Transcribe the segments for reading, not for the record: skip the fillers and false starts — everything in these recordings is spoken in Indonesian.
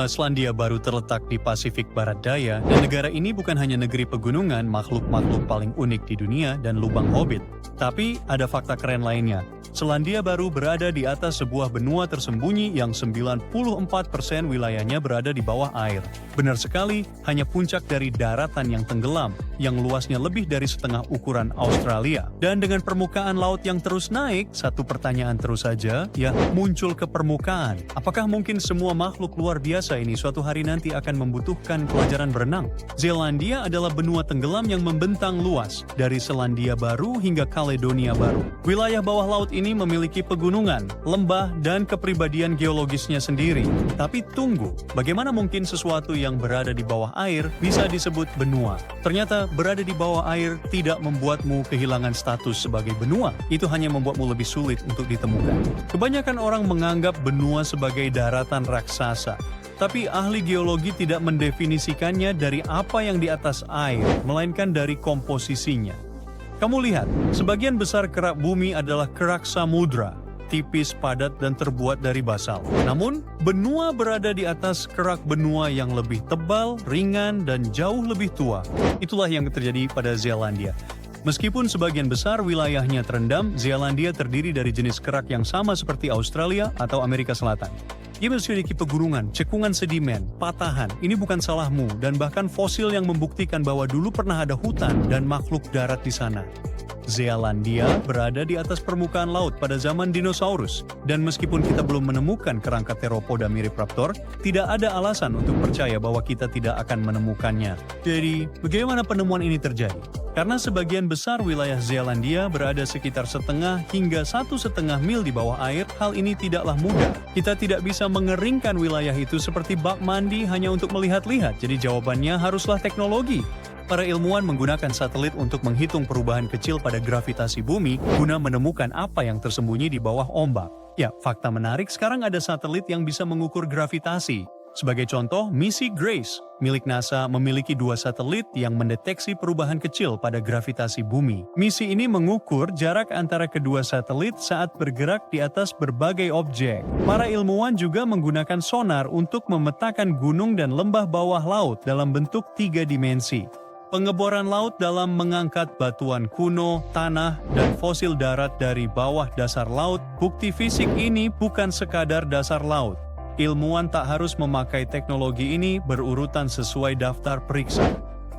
Selandia Baru terletak di Pasifik Barat Daya, dan negara ini bukan hanya negeri pegunungan, makhluk-makhluk paling unik di dunia, dan lubang hobbit. Tapi ada fakta keren lainnya. Selandia Baru berada di atas sebuah benua tersembunyi yang 94% wilayahnya berada di bawah air. Benar sekali, hanya puncak dari daratan yang tenggelam, yang luasnya lebih dari setengah ukuran Australia. Dan dengan permukaan laut yang terus naik, satu pertanyaan terus saja, muncul ke permukaan. Apakah mungkin semua makhluk luar biasa ini suatu hari nanti akan membutuhkan pelajaran berenang? Zelandia adalah benua tenggelam yang membentang luas, dari Selandia Baru hingga Kaledonia Baru. Wilayah bawah laut ini memiliki pegunungan, lembah, dan kepribadian geologisnya sendiri. Tapi tunggu, bagaimana mungkin sesuatu yang berada di bawah air bisa disebut benua? Ternyata berada di bawah air tidak membuatmu kehilangan status sebagai benua. Itu hanya membuatmu lebih sulit untuk ditemukan. Kebanyakan orang menganggap benua sebagai daratan raksasa. Tapi ahli geologi tidak mendefinisikannya dari apa yang di atas air, melainkan dari komposisinya. Kamu lihat, sebagian besar kerak bumi adalah kerak samudra, tipis, padat, dan terbuat dari basal. Namun, benua berada di atas kerak benua yang lebih tebal, ringan, dan jauh lebih tua. Itulah yang terjadi pada Zelandia. Meskipun sebagian besar wilayahnya terendam, Zelandia terdiri dari jenis kerak yang sama seperti Australia atau Amerika Selatan. Ia memiliki pegunungan, cekungan sedimen, patahan. Ini bukan salahmu, dan bahkan fosil yang membuktikan bahwa dulu pernah ada hutan dan makhluk darat di sana. Zelandia berada di atas permukaan laut pada zaman dinosaurus, dan meskipun kita belum menemukan kerangka teropoda mirip raptor, tidak ada alasan untuk percaya bahwa kita tidak akan menemukannya. Jadi, bagaimana penemuan ini terjadi? Karena sebagian besar wilayah Zelandia berada sekitar setengah hingga 1,5 mil di bawah air, hal ini tidaklah mudah. Kita tidak bisa mengeringkan wilayah itu seperti bak mandi hanya untuk melihat-lihat, jadi jawabannya haruslah teknologi. Para ilmuwan menggunakan satelit untuk menghitung perubahan kecil pada gravitasi bumi guna menemukan apa yang tersembunyi di bawah ombak. Ya, fakta menarik, sekarang ada satelit yang bisa mengukur gravitasi. Sebagai contoh, misi GRACE milik NASA memiliki 2 satelit yang mendeteksi perubahan kecil pada gravitasi bumi. Misi ini mengukur jarak antara kedua satelit saat bergerak di atas berbagai objek. Para ilmuwan juga menggunakan sonar untuk memetakan gunung dan lembah bawah laut dalam bentuk 3 dimensi. Pengeboran laut dalam mengangkat batuan kuno, tanah, dan fosil darat dari bawah dasar laut. Bukti fisik ini bukan sekadar dasar laut. Ilmuwan tak harus memakai teknologi ini berurutan sesuai daftar periksa.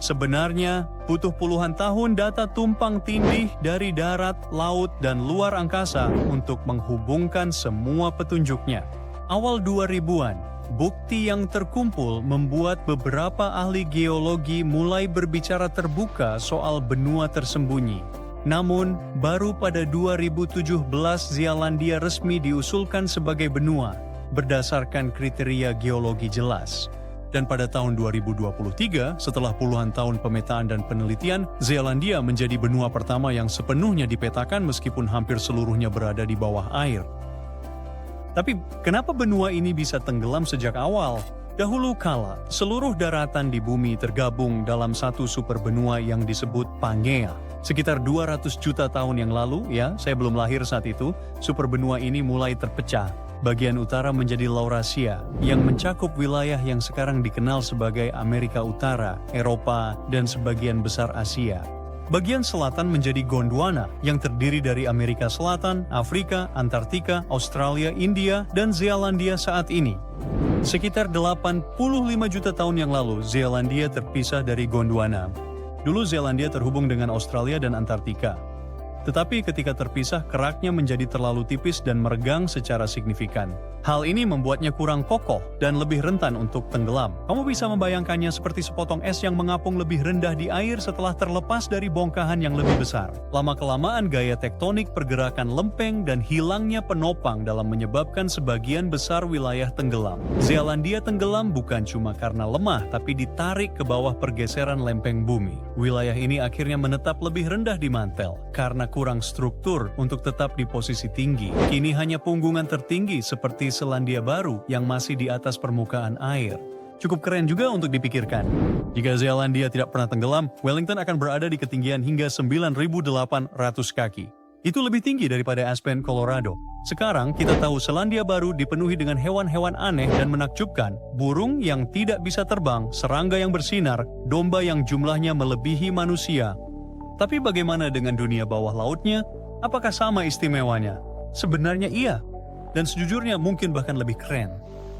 Sebenarnya, butuh puluhan tahun data tumpang tindih dari darat, laut, dan luar angkasa untuk menghubungkan semua petunjuknya. Awal 2000-an, bukti yang terkumpul membuat beberapa ahli geologi mulai berbicara terbuka soal benua tersembunyi. Namun, baru pada 2017 Zelandia resmi diusulkan sebagai benua, berdasarkan kriteria geologi jelas. Dan pada tahun 2023, setelah puluhan tahun pemetaan dan penelitian, Zelandia menjadi benua pertama yang sepenuhnya dipetakan meskipun hampir seluruhnya berada di bawah air. Tapi, kenapa benua ini bisa tenggelam sejak awal? Dahulu kala, seluruh daratan di bumi tergabung dalam satu superbenua yang disebut Pangea. Sekitar 200 juta tahun yang lalu, saya belum lahir saat itu, superbenua ini mulai terpecah. Bagian utara menjadi Laurasia, yang mencakup wilayah yang sekarang dikenal sebagai Amerika Utara, Eropa, dan sebagian besar Asia. Bagian selatan menjadi Gondwana, yang terdiri dari Amerika Selatan, Afrika, Antartika, Australia, India, dan Zelandia saat ini. Sekitar 85 juta tahun yang lalu, Zelandia terpisah dari Gondwana. Dulu Zelandia terhubung dengan Australia dan Antartika. Tetapi ketika terpisah, keraknya menjadi terlalu tipis dan meregang secara signifikan. Hal ini membuatnya kurang kokoh dan lebih rentan untuk tenggelam. Kamu bisa membayangkannya seperti sepotong es yang mengapung lebih rendah di air setelah terlepas dari bongkahan yang lebih besar. Lama-kelamaan gaya tektonik pergerakan lempeng dan hilangnya penopang dalam menyebabkan sebagian besar wilayah tenggelam. Zelandia tenggelam bukan cuma karena lemah, tapi ditarik ke bawah pergeseran lempeng bumi. Wilayah ini akhirnya menetap lebih rendah di mantel karena kurang struktur untuk tetap di posisi tinggi. Kini hanya punggungan tertinggi seperti Selandia Baru yang masih di atas permukaan air. Cukup keren juga untuk dipikirkan. Jika Zelandia tidak pernah tenggelam, Wellington akan berada di ketinggian hingga 9.800 kaki. Itu lebih tinggi daripada Aspen, Colorado. Sekarang kita tahu Selandia Baru dipenuhi dengan hewan-hewan aneh dan menakjubkan, burung yang tidak bisa terbang, serangga yang bersinar, domba yang jumlahnya melebihi manusia. Tapi bagaimana dengan dunia bawah lautnya? Apakah sama istimewanya? Sebenarnya iya, dan sejujurnya mungkin bahkan lebih keren.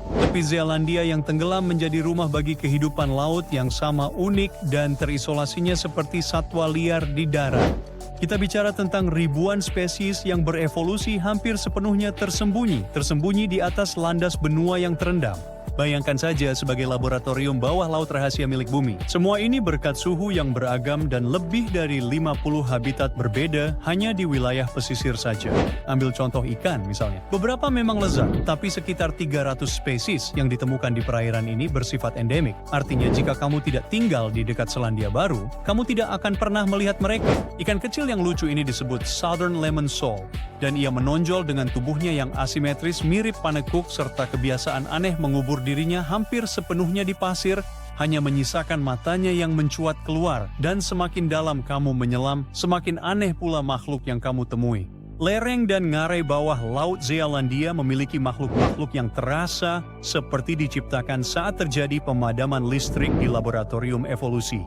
Tepi Zealandia yang tenggelam menjadi rumah bagi kehidupan laut yang sama unik dan terisolasinya seperti satwa liar di darat. Kita bicara tentang ribuan spesies yang berevolusi hampir sepenuhnya tersembunyi di atas landas benua yang terendam. Bayangkan saja sebagai laboratorium bawah laut rahasia milik bumi. Semua ini berkat suhu yang beragam dan lebih dari 50 habitat berbeda hanya di wilayah pesisir saja. Ambil contoh ikan misalnya. Beberapa memang lezat, tapi sekitar 300 spesies yang ditemukan di perairan ini bersifat endemik. Artinya jika kamu tidak tinggal di dekat Selandia Baru, kamu tidak akan pernah melihat mereka. Ikan kecil yang lucu ini disebut Southern Lemon Sole, dan ia menonjol dengan tubuhnya yang asimetris mirip panekuk serta kebiasaan aneh mengubur dirinya hampir sepenuhnya di pasir, hanya menyisakan matanya yang mencuat keluar, dan semakin dalam kamu menyelam, semakin aneh pula makhluk yang kamu temui. Lereng dan ngarai bawah laut Zealandia memiliki makhluk-makhluk yang terasa seperti diciptakan saat terjadi pemadaman listrik di laboratorium evolusi.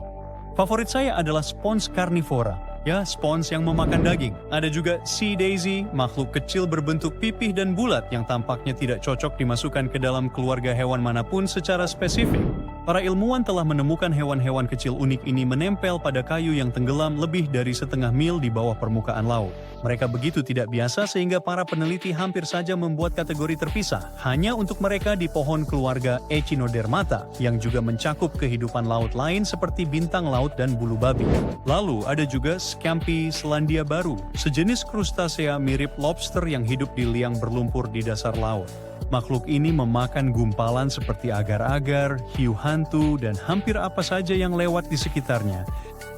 Favorit saya adalah spons carnivora. Ya, spons yang memakan daging. Ada juga sea daisy, makhluk kecil berbentuk pipih dan bulat yang tampaknya tidak cocok dimasukkan ke dalam keluarga hewan manapun secara spesifik. Para ilmuwan telah menemukan hewan-hewan kecil unik ini menempel pada kayu yang tenggelam lebih dari setengah mil di bawah permukaan laut. Mereka begitu tidak biasa sehingga para peneliti hampir saja membuat kategori terpisah hanya untuk mereka di pohon keluarga Echinodermata yang juga mencakup kehidupan laut lain seperti bintang laut dan bulu babi. Lalu ada juga Scampi Selandia Baru, sejenis krustasea mirip lobster yang hidup di liang berlumpur di dasar laut. Makhluk ini memakan gumpalan seperti agar-agar, hiu hantu, dan hampir apa saja yang lewat di sekitarnya.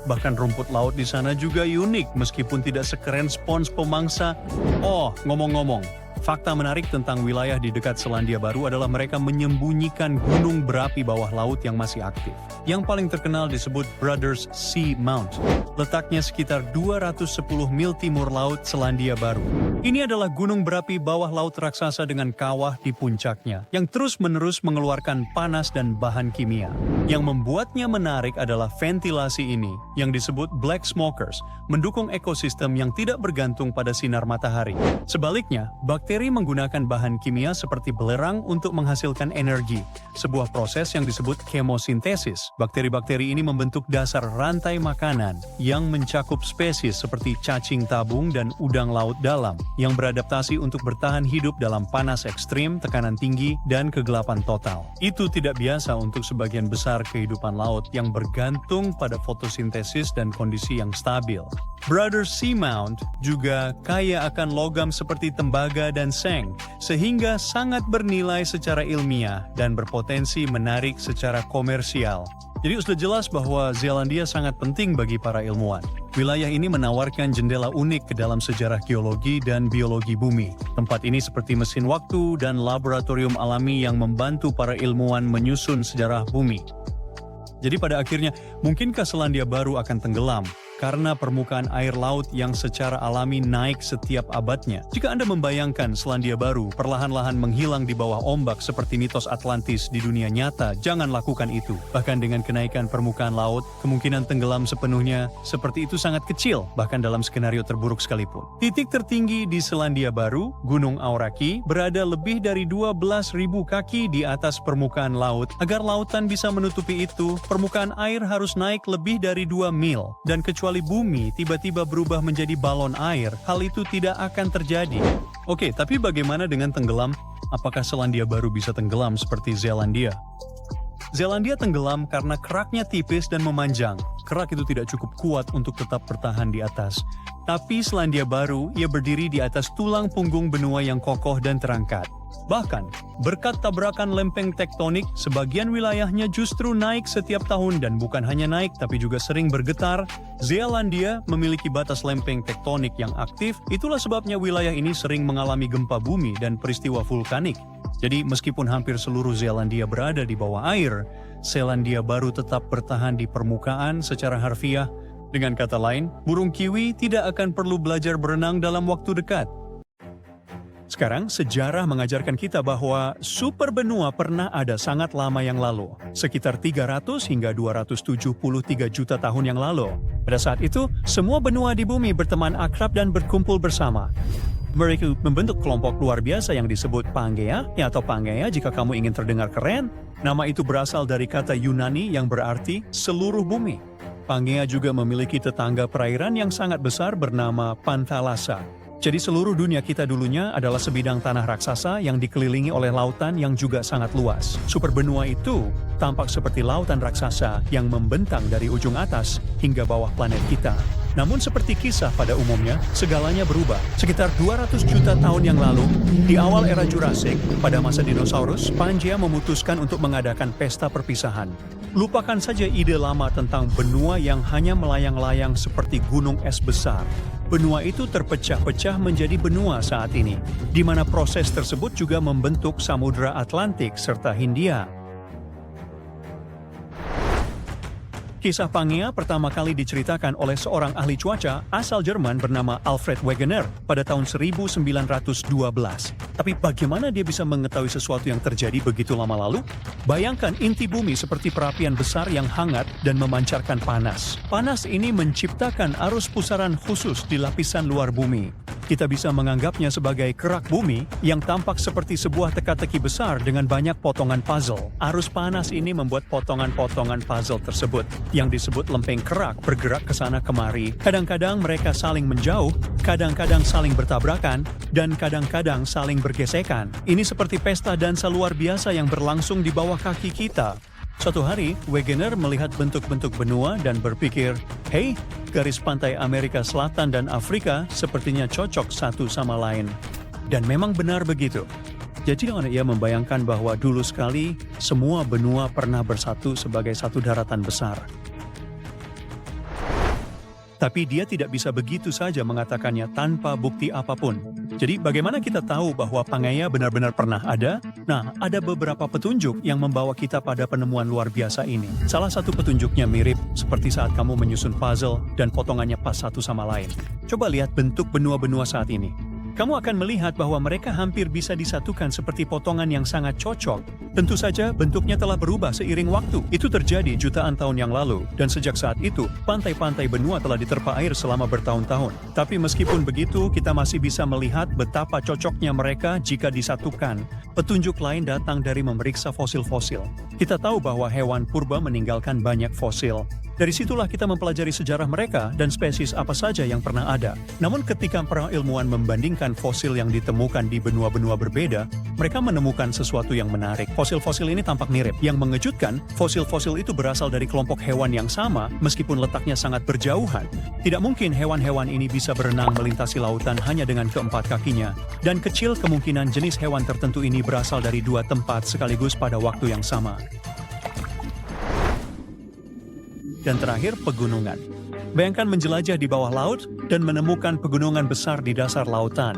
Bahkan rumput laut di sana juga unik meskipun tidak sekeren spons pemangsa. Oh, ngomong-ngomong, fakta menarik tentang wilayah di dekat Selandia Baru adalah mereka menyembunyikan gunung berapi bawah laut yang masih aktif. Yang paling terkenal disebut Brothers Sea Mount. Letaknya sekitar 210 mil timur laut Selandia Baru. Ini adalah gunung berapi bawah laut raksasa dengan kawah di puncaknya, yang terus-menerus mengeluarkan panas dan bahan kimia. Yang membuatnya menarik adalah ventilasi ini, yang disebut black smokers, mendukung ekosistem yang tidak bergantung pada sinar matahari. Sebaliknya, bakteri menggunakan bahan kimia seperti belerang untuk menghasilkan energi, sebuah proses yang disebut kemosintesis. Bakteri-bakteri ini membentuk dasar rantai makanan yang mencakup spesies seperti cacing tabung dan udang laut dalam, yang beradaptasi untuk bertahan hidup dalam panas ekstrim, tekanan tinggi, dan kegelapan total. Itu tidak biasa untuk sebagian besar kehidupan laut yang bergantung pada fotosintesis dan kondisi yang stabil. Brothers Sea Mount juga kaya akan logam seperti tembaga dan seng, sehingga sangat bernilai secara ilmiah dan berpotensi menarik secara komersial. Jadi sudah jelas bahwa Zealandia sangat penting bagi para ilmuwan. Wilayah ini menawarkan jendela unik ke dalam sejarah geologi dan biologi bumi. Tempat ini seperti mesin waktu dan laboratorium alami yang membantu para ilmuwan menyusun sejarah bumi. Jadi pada akhirnya, mungkinkah Selandia Baru akan tenggelam karena permukaan air laut yang secara alami naik setiap abadnya? Jika Anda membayangkan Selandia Baru perlahan-lahan menghilang di bawah ombak seperti mitos Atlantis di dunia nyata, jangan lakukan itu. Bahkan dengan kenaikan permukaan laut, kemungkinan tenggelam sepenuhnya seperti itu sangat kecil, bahkan dalam skenario terburuk sekalipun. Titik tertinggi di Selandia Baru, Gunung Aoraki, berada lebih dari 12.000 kaki di atas permukaan laut. Agar lautan bisa menutupi itu, permukaan air harus naik lebih dari 2 mil, dan kecuali bumi tiba-tiba berubah menjadi balon air, hal itu tidak akan terjadi. Oke, tapi bagaimana dengan tenggelam? Apakah Selandia Baru bisa tenggelam seperti Zealandia? Zealandia tenggelam karena keraknya tipis dan memanjang. Kerak itu tidak cukup kuat untuk tetap bertahan di atas. Tapi Selandia Baru, ia berdiri di atas tulang punggung benua yang kokoh dan terangkat. Bahkan, berkat tabrakan lempeng tektonik, sebagian wilayahnya justru naik setiap tahun dan bukan hanya naik tapi juga sering bergetar. Zealandia memiliki batas lempeng tektonik yang aktif, itulah sebabnya wilayah ini sering mengalami gempa bumi dan peristiwa vulkanik. Jadi meskipun hampir seluruh Zealandia berada di bawah air, Selandia Baru tetap bertahan di permukaan secara harfiah Dengan kata lain, burung kiwi tidak akan perlu belajar berenang dalam waktu dekat. Sekarang, sejarah mengajarkan kita bahwa superbenua pernah ada sangat lama yang lalu, sekitar 300 hingga 273 juta tahun yang lalu. Pada saat itu, semua benua di bumi berteman akrab dan berkumpul bersama. Mereka membentuk kelompok luar biasa yang disebut Pangea, atau Pangea jika kamu ingin terdengar keren. Nama itu berasal dari kata Yunani yang berarti seluruh bumi. Pangea juga memiliki tetangga perairan yang sangat besar bernama Panthalassa. Jadi seluruh dunia kita dulunya adalah sebidang tanah raksasa yang dikelilingi oleh lautan yang juga sangat luas. Superbenua itu tampak seperti lautan raksasa yang membentang dari ujung atas hingga bawah planet kita. Namun seperti kisah pada umumnya, segalanya berubah. Sekitar 200 juta tahun yang lalu, di awal era Jurassic, pada masa dinosaurus, Pangea memutuskan untuk mengadakan pesta perpisahan. Lupakan saja ide lama tentang benua yang hanya melayang-layang seperti gunung es besar. Benua itu terpecah-pecah menjadi benua saat ini, di mana proses tersebut juga membentuk Samudra Atlantik serta Hindia. Kisah Pangea pertama kali diceritakan oleh seorang ahli cuaca asal Jerman bernama Alfred Wegener pada tahun 1912. Tapi bagaimana dia bisa mengetahui sesuatu yang terjadi begitu lama lalu? Bayangkan inti bumi seperti perapian besar yang hangat dan memancarkan panas. Panas ini menciptakan arus pusaran khusus di lapisan luar bumi. Kita bisa menganggapnya sebagai kerak bumi yang tampak seperti sebuah teka-teki besar dengan banyak potongan puzzle. Arus panas ini membuat potongan-potongan puzzle tersebut, yang disebut lempeng kerak, bergerak ke sana kemari. Kadang-kadang mereka saling menjauh, kadang-kadang saling bertabrakan, dan kadang-kadang saling bergesekan. Ini seperti pesta dansa luar biasa yang berlangsung di bawah kaki kita. Suatu hari, Wegener melihat bentuk-bentuk benua dan berpikir, "Hei, garis pantai Amerika Selatan dan Afrika sepertinya cocok satu sama lain." Dan memang benar begitu. Jadi ia membayangkan bahwa dulu sekali semua benua pernah bersatu sebagai satu daratan besar. Tapi dia tidak bisa begitu saja mengatakannya tanpa bukti apapun. Jadi bagaimana kita tahu bahwa Pangea benar-benar pernah ada? Nah, ada beberapa petunjuk yang membawa kita pada penemuan luar biasa ini. Salah satu petunjuknya mirip seperti saat kamu menyusun puzzle dan potongannya pas satu sama lain. Coba lihat bentuk benua-benua saat ini. Kamu akan melihat bahwa mereka hampir bisa disatukan seperti potongan yang sangat cocok. Tentu saja bentuknya telah berubah seiring waktu. Itu terjadi jutaan tahun yang lalu, dan sejak saat itu, pantai-pantai benua telah diterpa air selama bertahun-tahun. Tapi meskipun begitu, kita masih bisa melihat betapa cocoknya mereka jika disatukan. Petunjuk lain datang dari memeriksa fosil-fosil. Kita tahu bahwa hewan purba meninggalkan banyak fosil. Dari situlah kita mempelajari sejarah mereka dan spesies apa saja yang pernah ada. Namun ketika para ilmuwan membandingkan fosil yang ditemukan di benua-benua berbeda, mereka menemukan sesuatu yang menarik. Fosil-fosil ini tampak mirip. Yang mengejutkan, fosil-fosil itu berasal dari kelompok hewan yang sama meskipun letaknya sangat berjauhan. Tidak mungkin hewan-hewan ini bisa berenang melintasi lautan hanya dengan keempat kakinya. Dan kecil kemungkinan jenis hewan tertentu ini berasal dari dua tempat sekaligus pada waktu yang sama. Dan terakhir, pegunungan. Bayangkan menjelajah di bawah laut dan menemukan pegunungan besar di dasar lautan.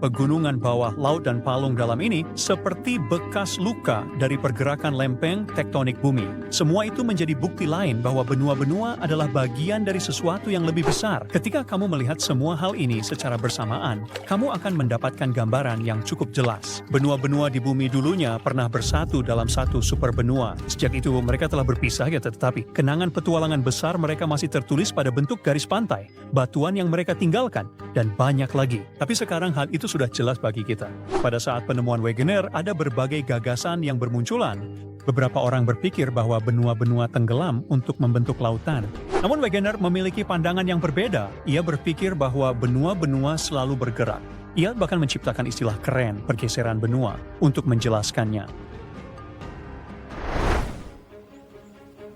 Pegunungan bawah laut dan palung dalam ini seperti bekas luka dari pergerakan lempeng tektonik bumi. Semua itu menjadi bukti lain bahwa benua-benua adalah bagian dari sesuatu yang lebih besar. Ketika kamu melihat semua hal ini secara bersamaan, kamu akan mendapatkan gambaran yang cukup jelas. Benua-benua di bumi dulunya pernah bersatu dalam satu superbenua. Sejak itu mereka telah berpisah tetapi kenangan petualangan besar mereka masih tertulis pada bentuk garis pantai, batuan yang mereka tinggalkan, dan banyak lagi. Tapi sekarang hal itu sudah jelas bagi kita. Pada saat penemuan Wegener, ada berbagai gagasan yang bermunculan. Beberapa orang berpikir bahwa benua-benua tenggelam untuk membentuk lautan. Namun Wegener memiliki pandangan yang berbeda. Ia berpikir bahwa benua-benua selalu bergerak. Ia bahkan menciptakan istilah keren, pergeseran benua, untuk menjelaskannya.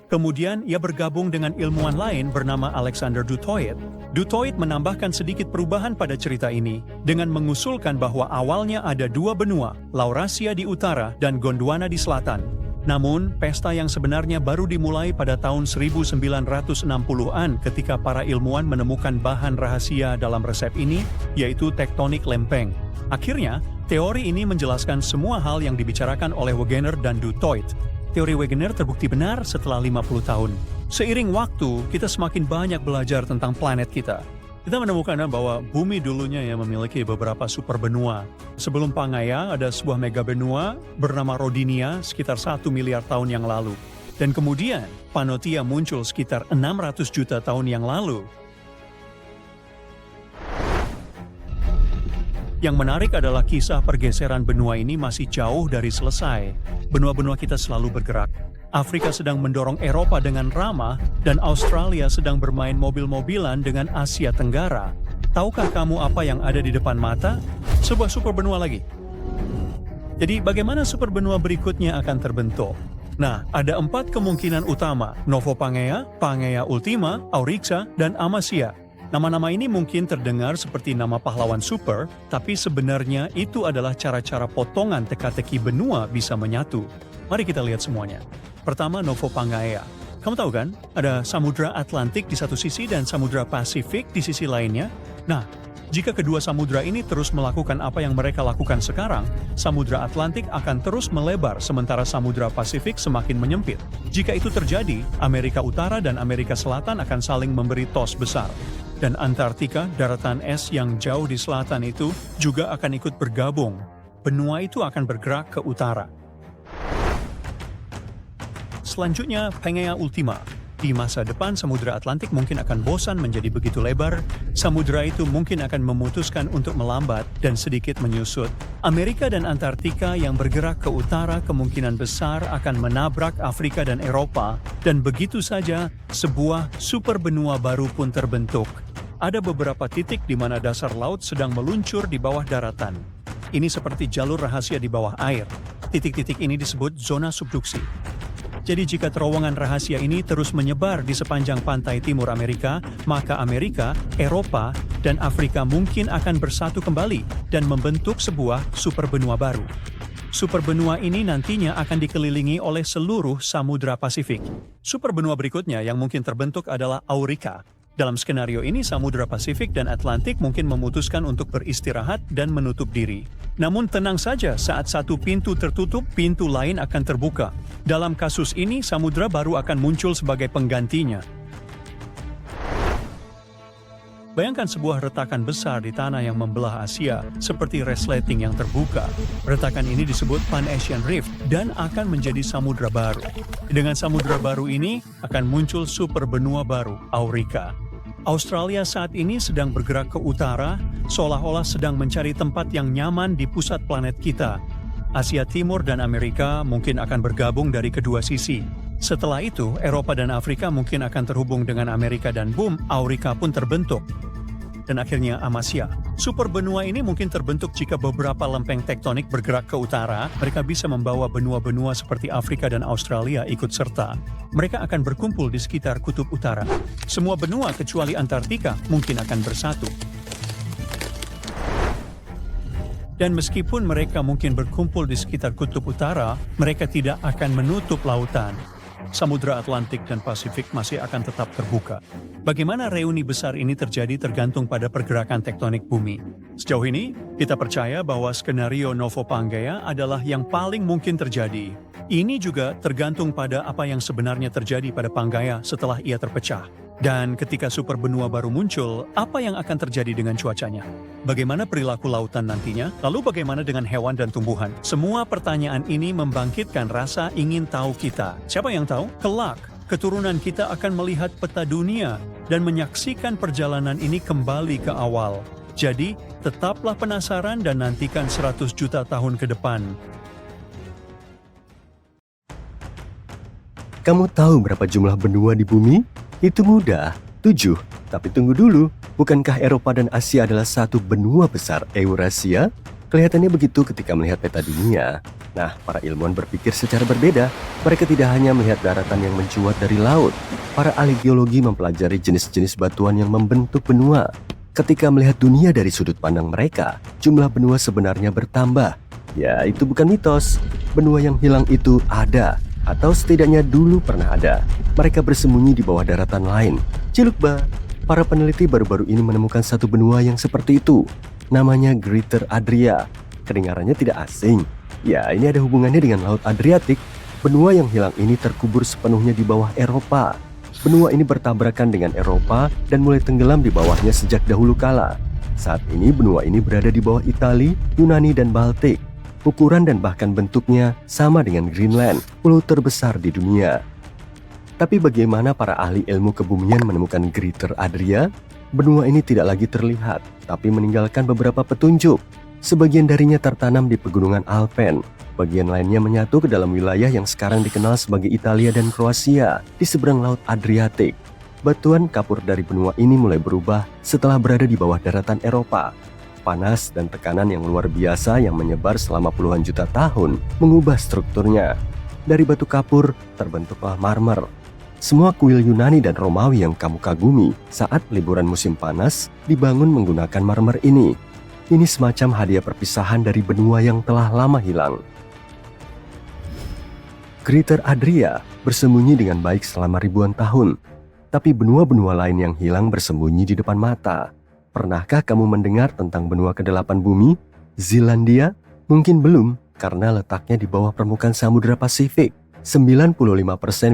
Kemudian ia bergabung dengan ilmuwan lain bernama Alexander Du Toit. Du Toit menambahkan sedikit perubahan pada cerita ini dengan mengusulkan bahwa awalnya ada dua benua, Laurasia di utara dan Gondwana di selatan. Namun, pesta yang sebenarnya baru dimulai pada tahun 1960-an ketika para ilmuwan menemukan bahan rahasia dalam resep ini, yaitu tektonik lempeng. Akhirnya, teori ini menjelaskan semua hal yang dibicarakan oleh Wegener dan Du Toit. Teori Wegener terbukti benar setelah 50 tahun. Seiring waktu, kita semakin banyak belajar tentang planet kita. Kita menemukan bahwa bumi dulunya yang memiliki beberapa superbenua. Sebelum Pangaea, ada sebuah megabenua bernama Rodinia sekitar 1 miliar tahun yang lalu. Dan kemudian, Pannotia muncul sekitar 600 juta tahun yang lalu. Yang menarik adalah kisah pergeseran benua ini masih jauh dari selesai. Benua-benua kita selalu bergerak. Afrika sedang mendorong Eropa dengan ramah, dan Australia sedang bermain mobil-mobilan dengan Asia Tenggara. Tahukah kamu apa yang ada di depan mata? Sebuah superbenua lagi. Jadi bagaimana superbenua berikutnya akan terbentuk? Nah, ada 4 kemungkinan utama: Novo Pangaea, Pangaea Ultima, Aurixa, dan Amasya. Nama-nama ini mungkin terdengar seperti nama pahlawan super, tapi sebenarnya itu adalah cara-cara potongan teka-teki benua bisa menyatu. Mari kita lihat semuanya. Pertama, Novo Pangaea. Kamu tahu kan, ada Samudra Atlantik di satu sisi dan Samudra Pasifik di sisi lainnya. Nah, jika kedua samudra ini terus melakukan apa yang mereka lakukan sekarang, Samudra Atlantik akan terus melebar sementara Samudra Pasifik semakin menyempit. Jika itu terjadi, Amerika Utara dan Amerika Selatan akan saling memberi tos besar. Dan Antartika, daratan es yang jauh di selatan itu, juga akan ikut bergabung. Benua itu akan bergerak ke utara. Selanjutnya, Pangaea Ultima. Di masa depan, Samudra Atlantik mungkin akan bosan menjadi begitu lebar. Samudra itu mungkin akan memutuskan untuk melambat dan sedikit menyusut. Amerika dan Antartika yang bergerak ke utara kemungkinan besar akan menabrak Afrika dan Eropa, dan begitu saja sebuah superbenua baru pun terbentuk. Ada beberapa titik di mana dasar laut sedang meluncur di bawah daratan. Ini seperti jalur rahasia di bawah air. Titik-titik ini disebut zona subduksi. Jadi jika terowongan rahasia ini terus menyebar di sepanjang pantai timur Amerika, maka Amerika, Eropa, dan Afrika mungkin akan bersatu kembali dan membentuk sebuah superbenua baru. Superbenua ini nantinya akan dikelilingi oleh seluruh Samudra Pasifik. Superbenua berikutnya yang mungkin terbentuk adalah Aurica. Dalam skenario ini, Samudra Pasifik dan Atlantik mungkin memutuskan untuk beristirahat dan menutup diri. Namun tenang saja, saat satu pintu tertutup, pintu lain akan terbuka. Dalam kasus ini, samudra baru akan muncul sebagai penggantinya. Bayangkan sebuah retakan besar di tanah yang membelah Asia, seperti resleting yang terbuka. Retakan ini disebut Pan-Asian Rift dan akan menjadi samudra baru. Dengan samudra baru ini, akan muncul superbenua baru, Aurica. Australia saat ini sedang bergerak ke utara, seolah-olah sedang mencari tempat yang nyaman di pusat planet kita. Asia Timur dan Amerika mungkin akan bergabung dari kedua sisi. Setelah itu, Eropa dan Afrika mungkin akan terhubung dengan Amerika dan boom, Aurica pun terbentuk. Dan akhirnya Amasya. Superbenua ini mungkin terbentuk jika beberapa lempeng tektonik bergerak ke utara, mereka bisa membawa benua-benua seperti Afrika dan Australia ikut serta. Mereka akan berkumpul di sekitar kutub utara. Semua benua kecuali Antartika mungkin akan bersatu. Dan meskipun mereka mungkin berkumpul di sekitar kutub utara, mereka tidak akan menutup lautan. Samudra Atlantik dan Pasifik masih akan tetap terbuka. Bagaimana reuni besar ini terjadi tergantung pada pergerakan tektonik bumi. Sejauh ini, kita percaya bahwa skenario Novo Pangaea adalah yang paling mungkin terjadi. Ini juga tergantung pada apa yang sebenarnya terjadi pada Pangaea setelah ia terpecah. Dan ketika superbenua baru muncul, apa yang akan terjadi dengan cuacanya? Bagaimana perilaku lautan nantinya? Lalu bagaimana dengan hewan dan tumbuhan? Semua pertanyaan ini membangkitkan rasa ingin tahu kita. Siapa yang tahu? Kelak, keturunan kita akan melihat peta dunia dan menyaksikan perjalanan ini kembali ke awal. Jadi, tetaplah penasaran dan nantikan 100 juta tahun ke depan. Kamu tahu berapa jumlah benua di bumi? Itu mudah, 7. Tapi tunggu dulu, bukankah Eropa dan Asia adalah satu benua besar Eurasia? Kelihatannya begitu ketika melihat peta dunia. Nah, para ilmuwan berpikir secara berbeda. Mereka tidak hanya melihat daratan yang mencuat dari laut. Para ahli geologi mempelajari jenis-jenis batuan yang membentuk benua. Ketika melihat dunia dari sudut pandang mereka, jumlah benua sebenarnya bertambah. Ya, itu bukan mitos. Benua yang hilang itu ada, atau setidaknya dulu pernah ada. Mereka bersembunyi di bawah daratan lain. Cilukba, para peneliti baru-baru ini menemukan satu benua yang seperti itu. Namanya Greater Adria. Kedengarannya tidak asing. Ya, ini ada hubungannya dengan Laut Adriatik. Benua yang hilang ini terkubur sepenuhnya di bawah Eropa. Benua ini bertabrakan dengan Eropa dan mulai tenggelam di bawahnya sejak dahulu kala. Saat ini benua ini berada di bawah Italia, Yunani, dan Baltik. Ukuran dan bahkan bentuknya sama dengan Greenland, pulau terbesar di dunia. Tapi bagaimana para ahli ilmu kebumian menemukan Greater Adria? Benua ini tidak lagi terlihat, tapi meninggalkan beberapa petunjuk. Sebagian darinya tertanam di pegunungan Alpen. Bagian lainnya menyatu ke dalam wilayah yang sekarang dikenal sebagai Italia dan Kroasia di seberang Laut Adriatik. Batuan kapur dari benua ini mulai berubah setelah berada di bawah daratan Eropa. Panas dan tekanan yang luar biasa yang menyebar selama puluhan juta tahun mengubah strukturnya. Dari batu kapur terbentuklah marmer. Semua kuil Yunani dan Romawi yang kamu kagumi saat liburan musim panas dibangun menggunakan marmer ini. Ini semacam hadiah perpisahan dari benua yang telah lama hilang. Greater Adria bersembunyi dengan baik selama ribuan tahun, tapi benua-benua lain yang hilang bersembunyi di depan mata. Pernahkah kamu mendengar tentang benua ke-8 bumi? Zealandia? Mungkin belum, karena letaknya di bawah permukaan Samudra Pasifik. 95%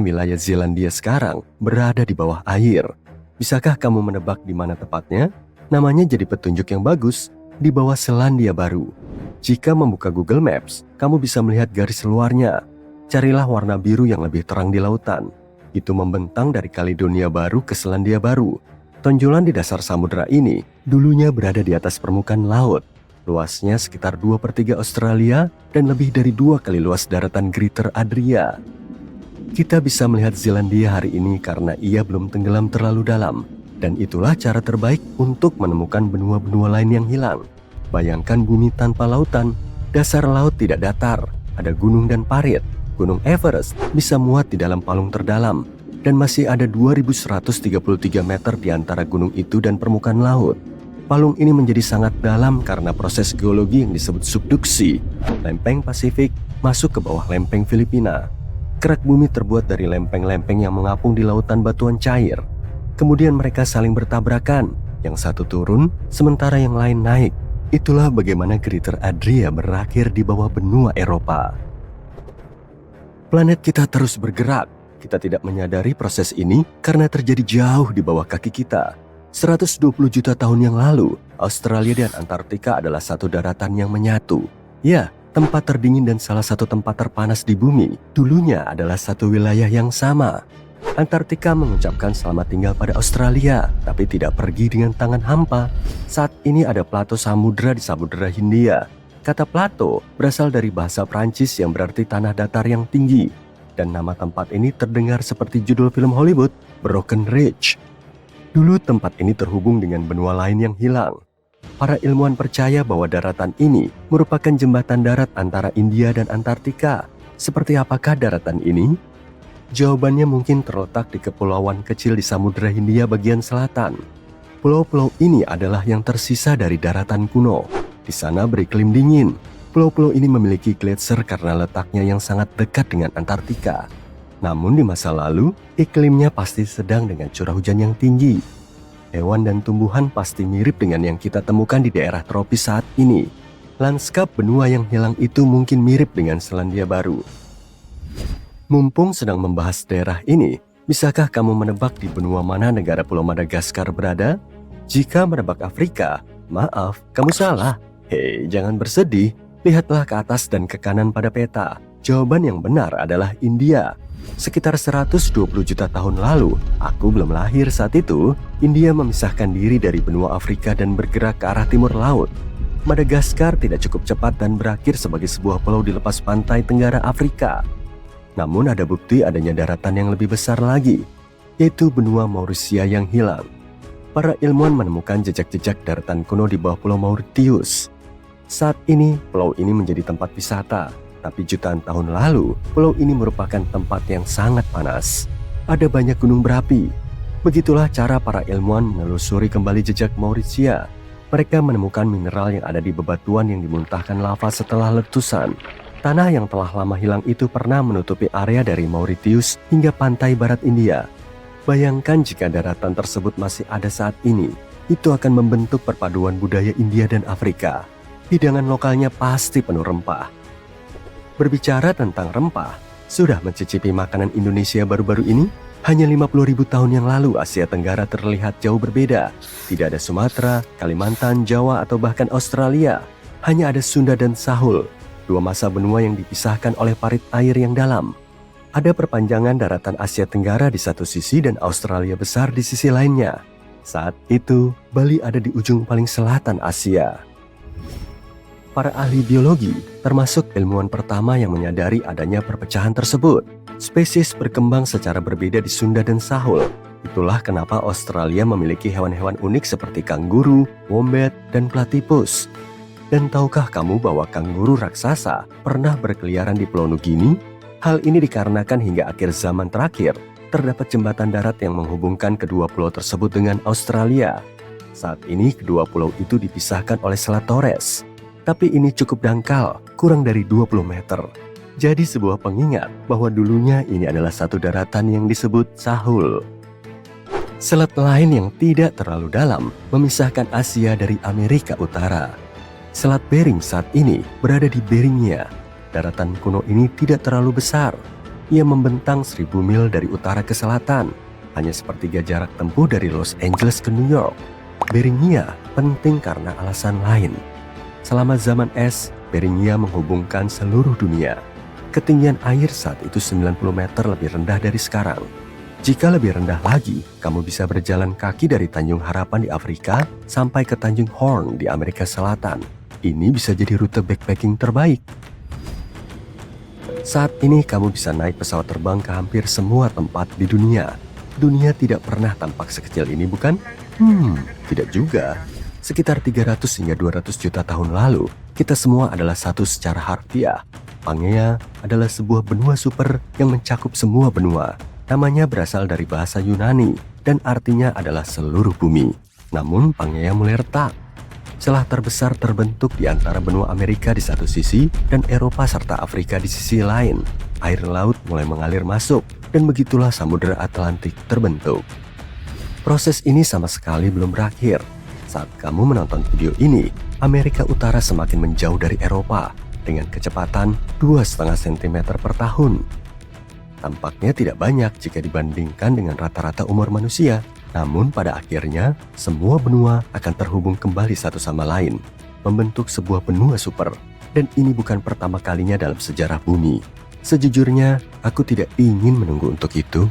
wilayah Zealandia sekarang berada di bawah air. Bisakah kamu menebak di mana tepatnya? Namanya jadi petunjuk yang bagus, di bawah Selandia Baru. Jika membuka Google Maps, kamu bisa melihat garis luarnya. Carilah warna biru yang lebih terang di lautan. Itu membentang dari Kaledonia Baru ke Selandia Baru. Tonjolan di dasar samudra ini dulunya berada di atas permukaan laut. Luasnya sekitar 2/3 Australia dan lebih dari 2 kali luas daratan Greater Adria. Kita bisa melihat Zealandia hari ini karena ia belum tenggelam terlalu dalam. Dan itulah cara terbaik untuk menemukan benua-benua lain yang hilang. Bayangkan bumi tanpa lautan, dasar laut tidak datar, ada gunung dan parit. Gunung Everest bisa muat di dalam palung terdalam. Dan masih ada 2133 meter di antara gunung itu dan permukaan laut. Palung ini menjadi sangat dalam karena proses geologi yang disebut subduksi. Lempeng Pasifik masuk ke bawah lempeng Filipina. Kerak bumi terbuat dari lempeng-lempeng yang mengapung di lautan batuan cair. Kemudian mereka saling bertabrakan. Yang satu turun, sementara yang lain naik. Itulah bagaimana Greater Adria berakhir di bawah benua Eropa. Planet kita terus bergerak. Kita tidak menyadari proses ini karena terjadi jauh di bawah kaki kita. 120 juta tahun yang lalu, Australia dan Antartika adalah satu daratan yang menyatu. Ya, tempat terdingin dan salah satu tempat terpanas di bumi dulunya adalah satu wilayah yang sama. Antartika mengucapkan selamat tinggal pada Australia, tapi tidak pergi dengan tangan hampa. Saat ini ada plato samudra di Samudra Hindia. Kata plato berasal dari bahasa Prancis yang berarti tanah datar yang tinggi. Dan nama tempat ini terdengar seperti judul film Hollywood, Broken Ridge. Dulu tempat ini terhubung dengan benua lain yang hilang. Para ilmuwan percaya bahwa daratan ini merupakan jembatan darat antara India dan Antartika. Seperti apakah daratan ini? Jawabannya mungkin terletak di kepulauan kecil di Samudra Hindia bagian selatan. Pulau-pulau ini adalah yang tersisa dari daratan kuno. Di sana beriklim dingin. Pulau-pulau ini memiliki gletser karena letaknya yang sangat dekat dengan Antartika. Namun di masa lalu, iklimnya pasti sedang dengan curah hujan yang tinggi. Hewan dan tumbuhan pasti mirip dengan yang kita temukan di daerah tropis saat ini. Lanskap benua yang hilang itu mungkin mirip dengan Selandia Baru. Mumpung sedang membahas daerah ini, bisakah kamu menebak di benua mana negara Pulau Madagaskar berada? Jika menebak Afrika, maaf, kamu salah. Hei, jangan bersedih. Lihatlah ke atas dan ke kanan pada peta. Jawaban yang benar adalah India. Sekitar 120 juta tahun lalu, aku belum lahir saat itu, India memisahkan diri dari benua Afrika dan bergerak ke arah timur laut. Madagaskar tidak cukup cepat dan berakhir sebagai sebuah pulau di lepas pantai tenggara Afrika. Namun ada bukti adanya daratan yang lebih besar lagi, yaitu benua Maurisia yang hilang. Para ilmuwan menemukan jejak-jejak daratan kuno di bawah pulau Mauritius. Saat ini, pulau ini menjadi tempat wisata, tapi jutaan tahun lalu, pulau ini merupakan tempat yang sangat panas. Ada banyak gunung berapi. Begitulah cara para ilmuwan menelusuri kembali jejak Maurisia. Mereka menemukan mineral yang ada di bebatuan yang dimuntahkan lava setelah letusan. Tanah yang telah lama hilang itu pernah menutupi area dari Mauritius hingga pantai barat India. Bayangkan jika daratan tersebut masih ada saat ini, itu akan membentuk perpaduan budaya India dan Afrika. Hidangan lokalnya pasti penuh rempah. Berbicara tentang rempah, sudah mencicipi makanan Indonesia baru-baru ini? Hanya 50.000 tahun yang lalu Asia Tenggara terlihat jauh berbeda. Tidak ada Sumatera, Kalimantan, Jawa, atau bahkan Australia. Hanya ada Sunda dan Sahul, dua masa benua yang dipisahkan oleh parit air yang dalam. Ada perpanjangan daratan Asia Tenggara di satu sisi dan Australia besar di sisi lainnya. Saat itu, Bali ada di ujung paling selatan Asia. Para ahli biologi, termasuk ilmuwan pertama yang menyadari adanya perpecahan tersebut. Spesies berkembang secara berbeda di Sunda dan Sahul. Itulah kenapa Australia memiliki hewan-hewan unik seperti kanguru, wombat, dan platypus. Dan tahukah kamu bahwa kanguru raksasa pernah berkeliaran di Pulau Nugini? Hal ini dikarenakan hingga akhir zaman terakhir, terdapat jembatan darat yang menghubungkan kedua pulau tersebut dengan Australia. Saat ini kedua pulau itu dipisahkan oleh Selat Torres. Tapi ini cukup dangkal, kurang dari 20 meter. Jadi sebuah pengingat bahwa dulunya ini adalah satu daratan yang disebut Sahul. Selat lain yang tidak terlalu dalam memisahkan Asia dari Amerika Utara. Selat Bering saat ini berada di Beringnya. Daratan kuno ini tidak terlalu besar. Ia membentang 1000 mil dari utara ke selatan, hanya sepertiga jarak tempuh dari Los Angeles ke New York. Beringnya penting karena alasan lain. Selama zaman es, Beringnya menghubungkan seluruh dunia. Ketinggian air saat itu 90 meter lebih rendah dari sekarang. Jika lebih rendah lagi, kamu bisa berjalan kaki dari Tanjung Harapan di Afrika sampai ke Tanjung Horn di Amerika Selatan. Ini bisa jadi rute backpacking terbaik. Saat ini kamu bisa naik pesawat terbang ke hampir semua tempat di dunia. Dunia tidak pernah tampak sekecil ini, bukan? Tidak juga. Sekitar 300 hingga 200 juta tahun lalu, kita semua adalah satu secara harfiah. Pangea adalah sebuah benua super yang mencakup semua benua. Namanya berasal dari bahasa Yunani dan artinya adalah seluruh bumi. Namun Pangea mulai retak. Celah terbesar terbentuk di antara benua Amerika di satu sisi dan Eropa serta Afrika di sisi lain. Air laut mulai mengalir masuk dan begitulah Samudra Atlantik terbentuk. Proses ini sama sekali belum berakhir. Saat kamu menonton video ini, Amerika Utara semakin menjauh dari Eropa dengan kecepatan 2,5 cm per tahun. Tampaknya tidak banyak jika dibandingkan dengan rata-rata umur manusia. Namun pada akhirnya, semua benua akan terhubung kembali satu sama lain, membentuk sebuah benua super. Dan ini bukan pertama kalinya dalam sejarah bumi. Sejujurnya, aku tidak ingin menunggu untuk itu.